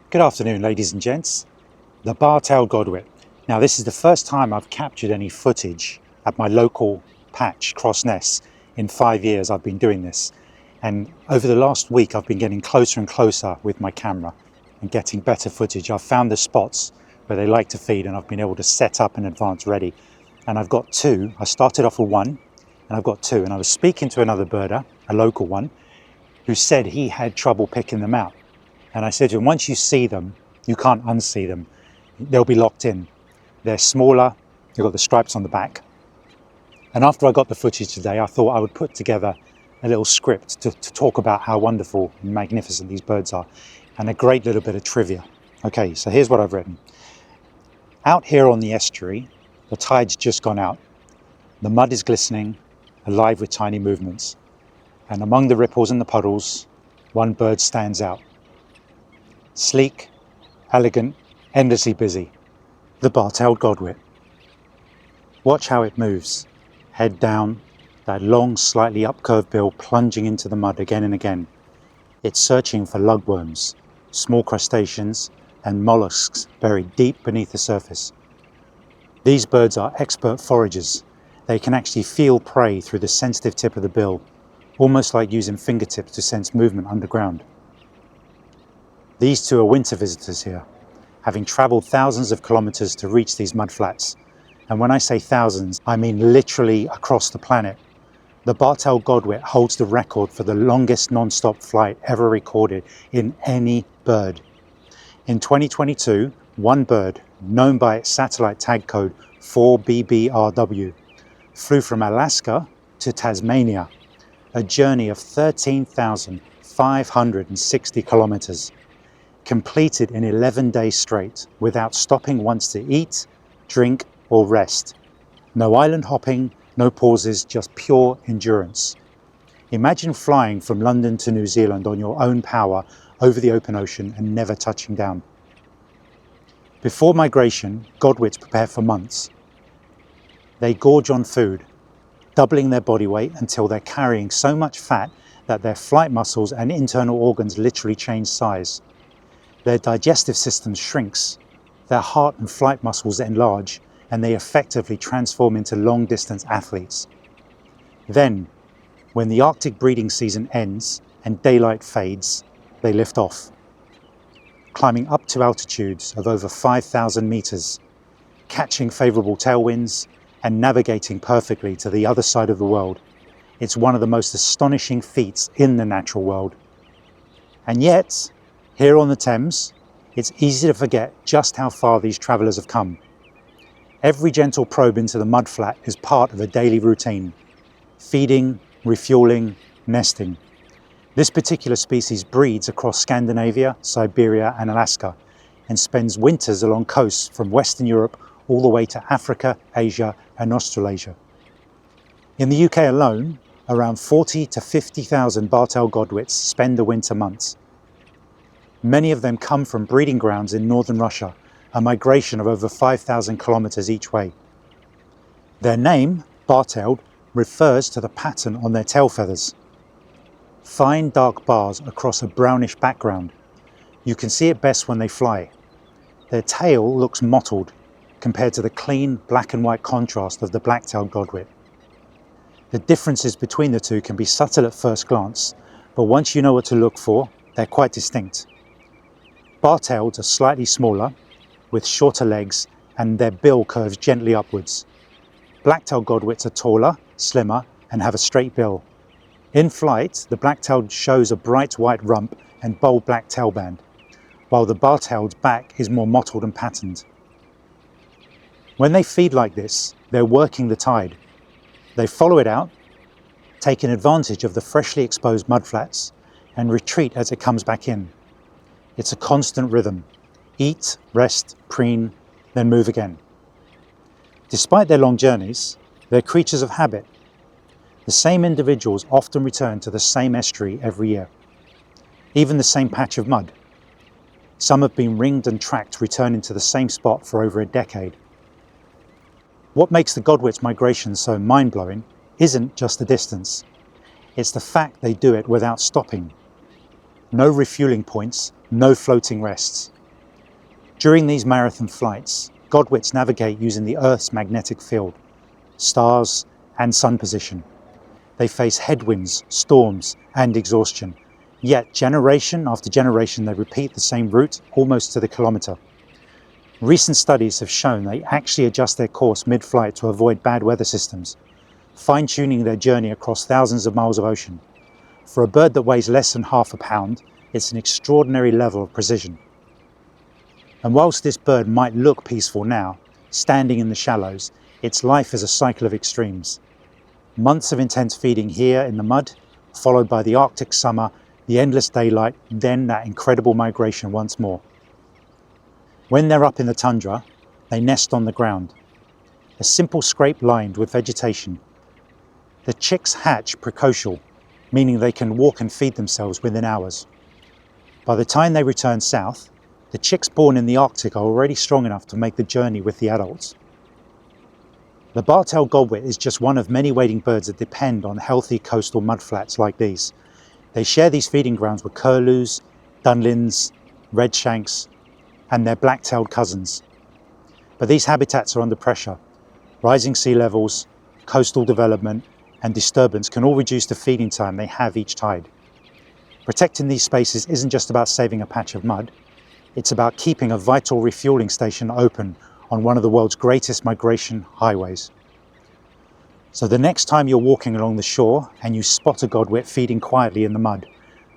Good afternoon, ladies and gents. The Bar-tailed Godwit. Now, this is the first time I've captured any footage at my local patch, Cross Ness. In 5 years I've been doing this. And over the last week I've been getting closer and closer with my camera and getting better footage. I've found the spots where they like to feed and I've been able to set up in advance ready. And I've got two. I started off with one and I've got two. And I was speaking to another birder, a local one, who said he had trouble picking them out. And I said to him, once you see them, you can't unsee them. They'll be locked in. They're smaller, they've got the stripes on the back. And after I got the footage today, I thought I would put together a little script to talk about how wonderful and magnificent these birds are, and a great little bit of trivia. Okay, so here's what I've written. Out here on the estuary, the tide's just gone out. The mud is glistening, alive with tiny movements. And among the ripples and the puddles, one bird stands out. Sleek, elegant, endlessly busy. The bar-tailed Godwit. Watch how it moves. Head down, that long, slightly upcurved bill plunging into the mud again and again. It's searching for lugworms, small crustaceans, and mollusks buried deep beneath the surface. These birds are expert foragers. They can actually feel prey through the sensitive tip of the bill, almost like using fingertips to sense movement underground. These two are winter visitors here, having travelled thousands of kilometres to reach these mudflats. And when I say thousands, I mean literally across the planet. The Bar-tailed Godwit holds the record for the longest non-stop flight ever recorded in any bird. In 2022, one bird, known by its satellite tag code 4BBRW, flew from Alaska to Tasmania, a journey of 13,560 kilometres. Completed in 11 days straight, without stopping once to eat, drink or rest. No island hopping, no pauses, just pure endurance. Imagine flying from London to New Zealand on your own power over the open ocean and never touching down. Before migration, Godwits prepare for months. They gorge on food, doubling their body weight until they're carrying so much fat that their flight muscles and internal organs literally change size. Their digestive system shrinks, their heart and flight muscles enlarge, and they effectively transform into long-distance athletes. Then, when the Arctic breeding season ends and daylight fades, they lift off, climbing up to altitudes of over 5,000 meters, catching favorable tailwinds and navigating perfectly to the other side of the world. It's one of the most astonishing feats in the natural world. And yet, here on the Thames, it's easy to forget just how far these travellers have come. Every gentle probe into the mudflat is part of a daily routine. Feeding, refueling, nesting. This particular species breeds across Scandinavia, Siberia and Alaska, and spends winters along coasts from Western Europe all the way to Africa, Asia and Australasia. In the UK alone, around 40 to 50,000 bar-tailed Godwits spend the winter months. Many of them come from breeding grounds in northern Russia, a migration of over 5,000 kilometers each way. Their name, bar-tailed, refers to the pattern on their tail feathers. Fine dark bars across a brownish background. You can see it best when they fly. Their tail looks mottled compared to the clean black and white contrast of the black-tailed Godwit. The differences between the two can be subtle at first glance, but once you know what to look for, they're quite distinct. Bar-tailed are slightly smaller, with shorter legs, and their bill curves gently upwards. Black-tailed Godwits are taller, slimmer, and have a straight bill. In flight, the black-tailed shows a bright white rump and bold black tailband, while the bar-tailed's back is more mottled and patterned. When they feed like this, they're working the tide. They follow it out, taking advantage of the freshly exposed mudflats, and retreat as it comes back in. It's a constant rhythm. Eat, rest, preen, then move again. Despite their long journeys, they're creatures of habit. The same individuals often return to the same estuary every year, even the same patch of mud. Some have been ringed and tracked returning to the same spot for over a decade. What makes the Godwit's migration so mind-blowing isn't just the distance. It's the fact they do it without stopping. No refueling points, no floating rests. During these marathon flights, godwits navigate using the Earth's magnetic field, stars, and sun position. They face headwinds, storms, and exhaustion. Yet, generation after generation, they repeat the same route almost to the kilometre. Recent studies have shown they actually adjust their course mid-flight to avoid bad weather systems, fine-tuning their journey across thousands of miles of ocean. For a bird that weighs less than half a pound, it's an extraordinary level of precision. And whilst this bird might look peaceful now, standing in the shallows, its life is a cycle of extremes. Months of intense feeding here in the mud, followed by the Arctic summer, the endless daylight, then that incredible migration once more. When they're up in the tundra, they nest on the ground, a simple scrape lined with vegetation. The chicks hatch precocial, meaning they can walk and feed themselves within hours. By the time they return south, the chicks born in the Arctic are already strong enough to make the journey with the adults. The bar-tailed godwit is just one of many wading birds that depend on healthy coastal mudflats like these. They share these feeding grounds with curlews, dunlins, redshanks, and their black-tailed cousins. But these habitats are under pressure. Rising sea levels, coastal development, and disturbance can all reduce the feeding time they have each tide. Protecting these spaces isn't just about saving a patch of mud, it's about keeping a vital refueling station open on one of the world's greatest migration highways. So the next time you're walking along the shore and you spot a godwit feeding quietly in the mud,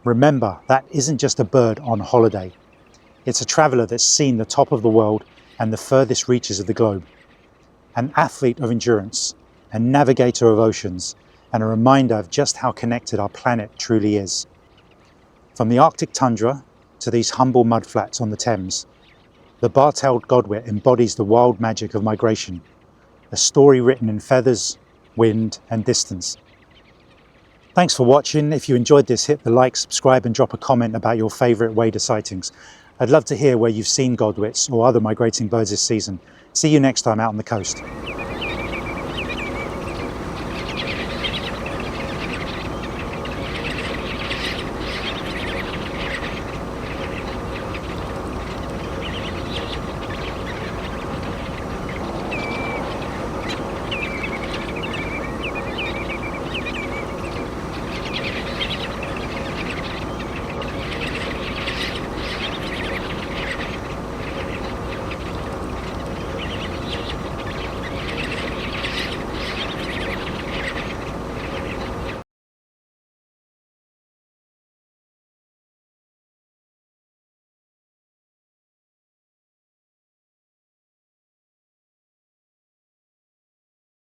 remember that isn't just a bird on holiday. It's a traveller that's seen the top of the world and the furthest reaches of the globe. An athlete of endurance, a navigator of oceans, and a reminder of just how connected our planet truly is. From the Arctic tundra to these humble mudflats on the Thames, the bar-tailed godwit embodies the wild magic of migration, a story written in feathers, wind, and distance. Thanks for watching. If you enjoyed this, hit the like, subscribe, and drop a comment about your favourite wader sightings. I'd love to hear where you've seen godwits or other migrating birds this season. See you next time out on the coast.